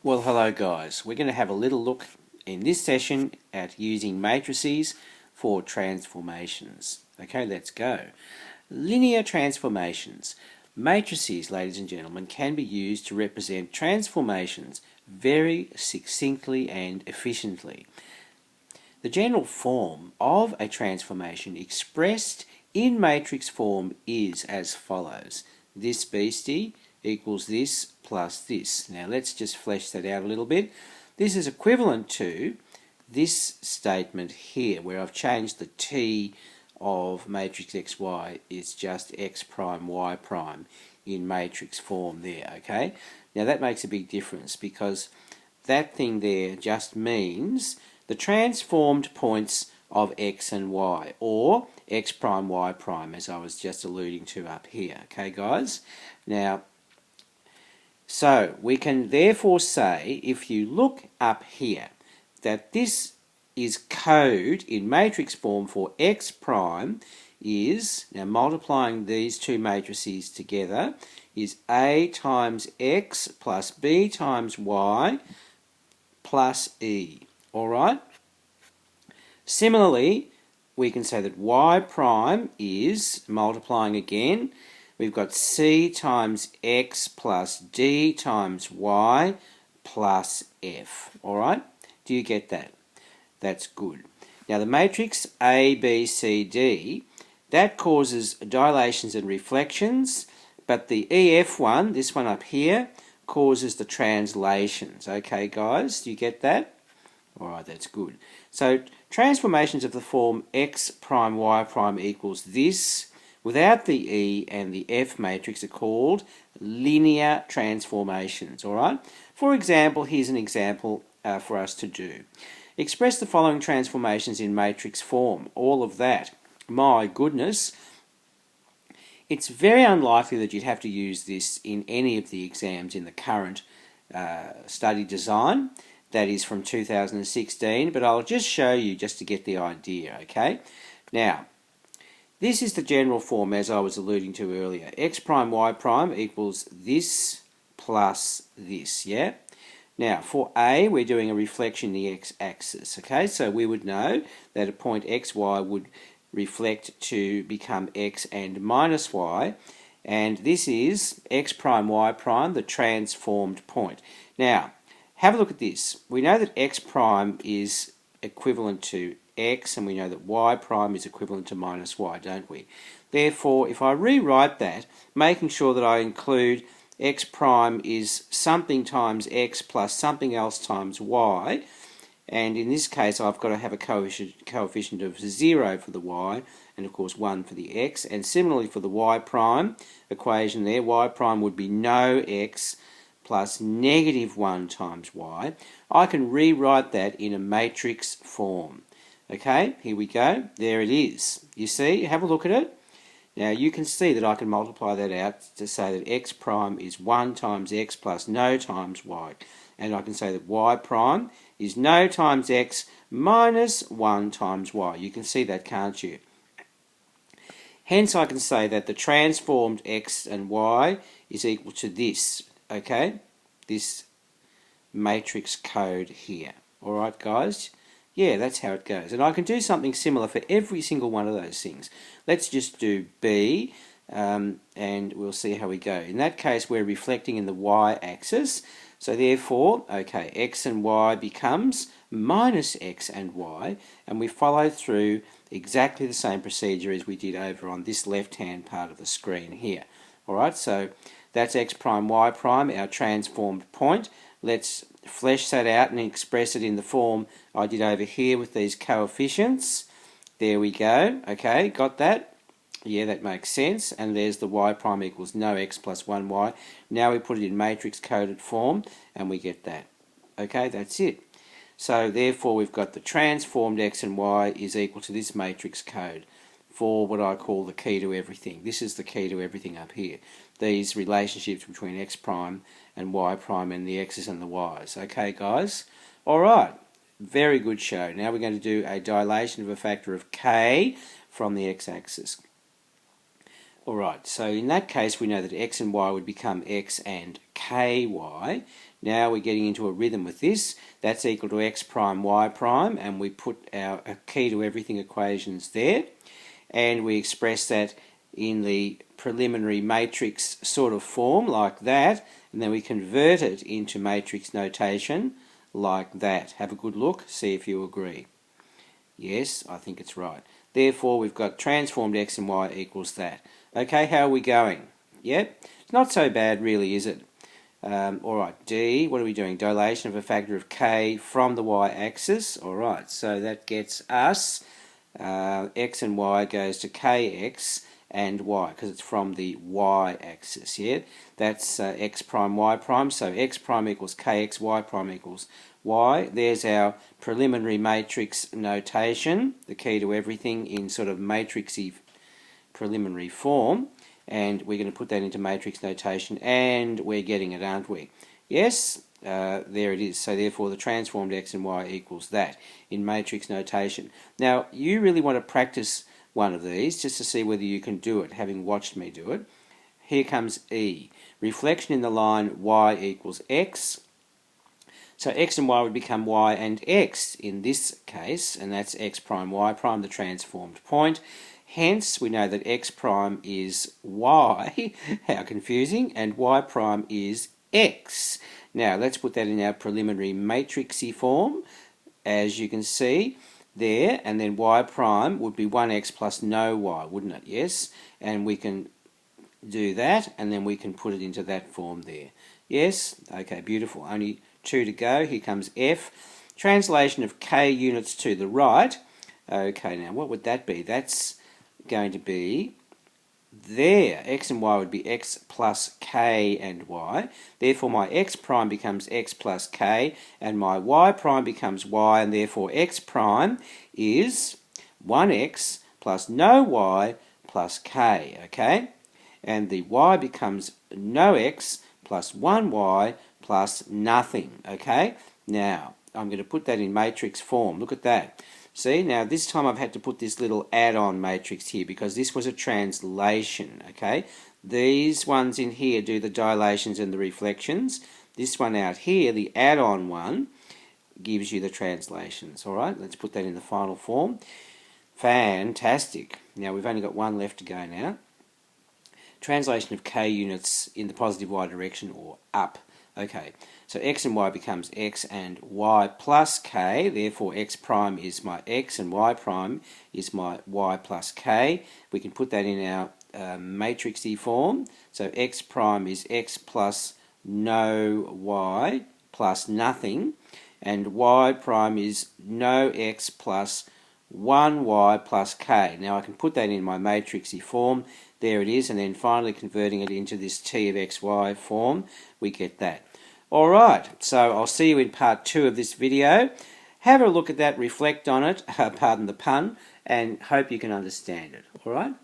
Well, hello guys. We're going to have a little look in this session at using matrices for transformations. Okay, let's go. Linear transformations. Matrices, ladies and gentlemen, can be used to represent transformations very succinctly and efficiently. The general form of a transformation expressed in matrix form is as follows. This beastie equals this plus this. Now let's just flesh that out a little bit. This is equivalent to this statement here, where I've changed the t of matrix xy is just x prime y prime in matrix form there, okay? Now that makes a big difference because that thing there just means the transformed points of x and y, or x prime y prime, as I was just alluding to up here, okay guys? Now, so we can therefore say, if you look up here, that this is code in matrix form for x prime is, now multiplying these two matrices together, is a times x plus b times y plus e. Alright? Similarly, we can say that y prime is, multiplying again, we've got c times x plus d times y plus f. Alright? Do you get that? That's good. Now the matrix A, B, C, D, that causes dilations and reflections, but the EF one, this one up here, causes the translations. Okay guys, do you get that? Alright, that's good. So transformations of the form x prime y prime equals this without the E and the F matrix are called linear transformations. Alright? For example, here's an example for us to do. Express the following transformations in matrix form. All of that. My goodness. It's very unlikely that you'd have to use this in any of the exams in the current study design. That is from 2016, but I'll just show you just to get the idea, okay? Now, this is the general form as I was alluding to earlier. X prime y prime equals this plus this, yeah? Now, for A, we're doing a reflection in the x-axis, okay? So we would know that a point xy would reflect to become x and minus y, and this is x prime y prime, the transformed point. Now, have a look at this. We know that x prime is equivalent to x, and we know that y prime is equivalent to minus y, don't we? Therefore, if I rewrite that, making sure that I include x prime is something times x plus something else times y, and in this case I've got to have a coefficient of 0 for the y, and of course 1 for the x, and similarly for the y prime equation there, y prime would be no x plus negative 1 times y. I can rewrite that in a matrix form. Okay, here we go. There it is. You see, have a look at it. Now you can see that I can multiply that out to say that x prime is 1 times x plus no times y. And I can say that y prime is no times x minus 1 times y. You can see that, can't you? Hence I can say that the transformed x and y is equal to this. Okay, this matrix code here. Alright guys, yeah, that's how it goes. And I can do something similar for every single one of those things. Let's just do B, and we'll see how we go. In that case, we're reflecting in the y-axis, so therefore, okay, x and y becomes minus x and y, and we follow through exactly the same procedure as we did over on this left-hand part of the screen here. Alright, so that's x prime y prime, our transformed point. Let's flesh that out and express it in the form I did over here with these coefficients. There we go. Okay, got that? Yeah, that makes sense. And there's the y prime equals no x plus 1y. Now we put it in matrix coded form and we get that. Okay, that's it. So therefore we've got the transformed x and y is equal to this matrix code for what I call the key to everything. This is the key to everything up here. These relationships between x prime and y prime and the x's and the y's. Okay guys? Alright, very good show. Now we're going to do a dilation of a factor of k from the x-axis. Alright, so in that case we know that x and y would become x and ky. Now we're getting into a rhythm with this. That's equal to x prime y prime, and we put our key to everything equations there, and we express that in the preliminary matrix sort of form like that, and then we convert it into matrix notation like that. Have a good look, see if you agree. Yes, I think it's right. Therefore, we've got transformed x and y equals that. Okay, how are we going? Yep, it's not so bad really, is it? Alright, D, what are we doing? Dilation of a factor of k from the y-axis. Alright, so that gets us, x and y goes to kx and y, because it's from the y-axis, yeah? That's x prime, y prime, so x prime equals kx, y prime equals y. There's our preliminary matrix notation, the key to everything in sort of matrixy preliminary form, and we're going to put that into matrix notation, and we're getting it, aren't we? Yes, there it is. So therefore the transformed x and y equals that in matrix notation. Now you really want to practice one of these just to see whether you can do it, having watched me do it. Here comes E. Reflection in the line y equals x. So x and y would become y and x in this case, and that's x prime, y prime, the transformed point. Hence, we know that x prime is y, how confusing, and y prime is x. Now, let's put that in our preliminary matrixy form, as you can see there, and then y prime would be 1x plus no y, wouldn't it? Yes, and we can do that, and then we can put it into that form there. Yes? Okay, beautiful. Only 2 to go. Here comes F. Translation of k units to the right. Okay, now what would that be? That's going to be there. X and y would be x plus k and y. Therefore my x prime becomes x plus k, and my y prime becomes y, and therefore x prime is 1x plus no y plus k, okay? And the y becomes no x plus 1y plus nothing, okay? Now, I'm going to put that in matrix form. Look at that. See, now this time I've had to put this little add-on matrix here because this was a translation, okay? These ones in here do the dilations and the reflections. This one out here, the add-on one, gives you the translations, all right? Let's put that in the final form. Fantastic. Now, we've only got one left to go now. Translation of k units in the positive y direction or up. Okay, so x and y becomes x and y plus k, therefore x prime is my x and y prime is my y plus k. We can put that in our matrixy form, so x prime is x plus no y plus nothing, and y prime is no x plus 1y plus k. Now I can put that in my matrixy form, there it is, and then finally converting it into this t of xy form, we get that. Alright, so I'll see you in part 2 of this video. Have a look at that, reflect on it, pardon the pun, and hope you can understand it. Alright?